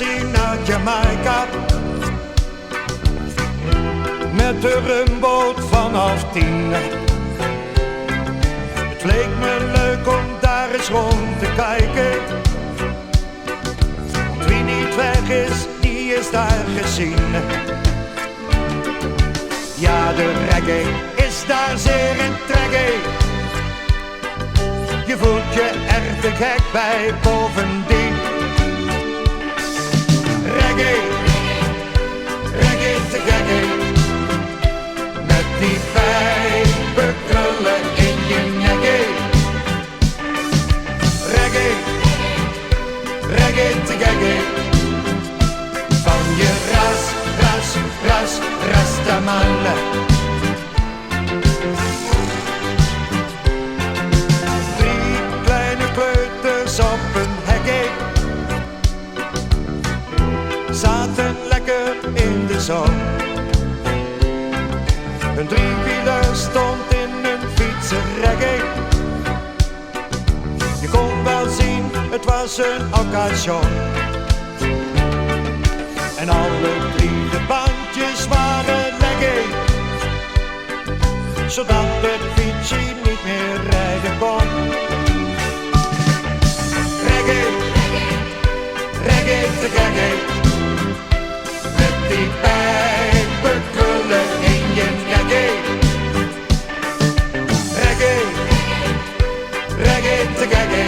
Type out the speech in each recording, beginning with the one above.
vakantie naar Jamaica. Met de rumboot vanaf 10. Het leek me leuk om daar eens rond te kijken. Want wie niet weg is, die is daar gezien. Ja, de reggae is daar zeer in trekken. Je voelt je er te gek bij bovendien. Reggae, reggae te gekke. Met die pijpenkrullen in je nekkie. Reggae, reggae te gekke. Van je rastaman. Op een hekje zaten lekker in de zon. Een driewieler stond in een fietsenreggae. Je kon wel zien, het was een occasion. En alle drie de bandjes waren lekker, zodat het fietsje niet meer rijden kon. Reggae te gekke, met die pijpenkrullen in je nekkie. Reggae, reggae te gekke,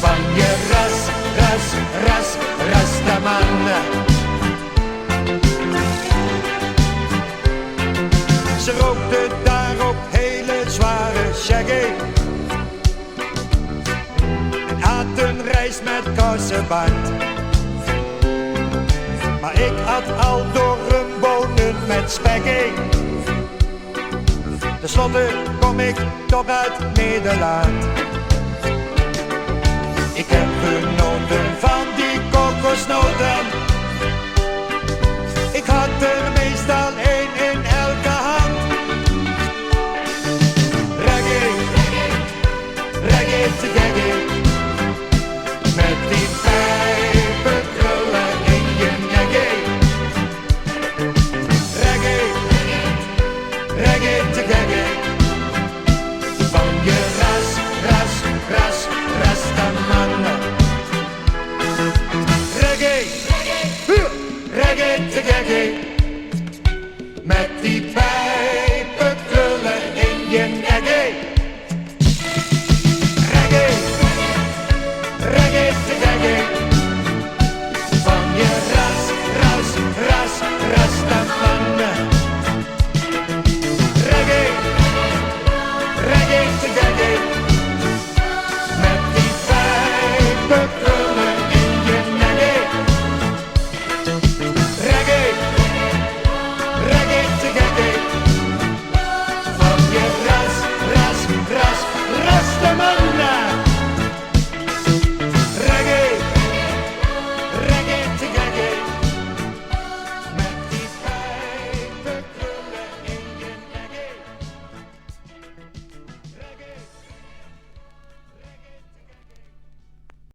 van je rastaman. Ze rookte daarop hele zware shaggy. Een rijst met kousenband. Maar ik had al door rumbonen met spekkie. Ten slotte kom ik toch uit Nederland. Ik heb genoten van die kokosnoten. Ik had er meestal één in elke hand. Reggae, reggae te gekke. Met die pijpenkrullen in je nekkie. Reggae, reggae te gekke. Van je rastaman. Reggae, reggae te gekke. Met die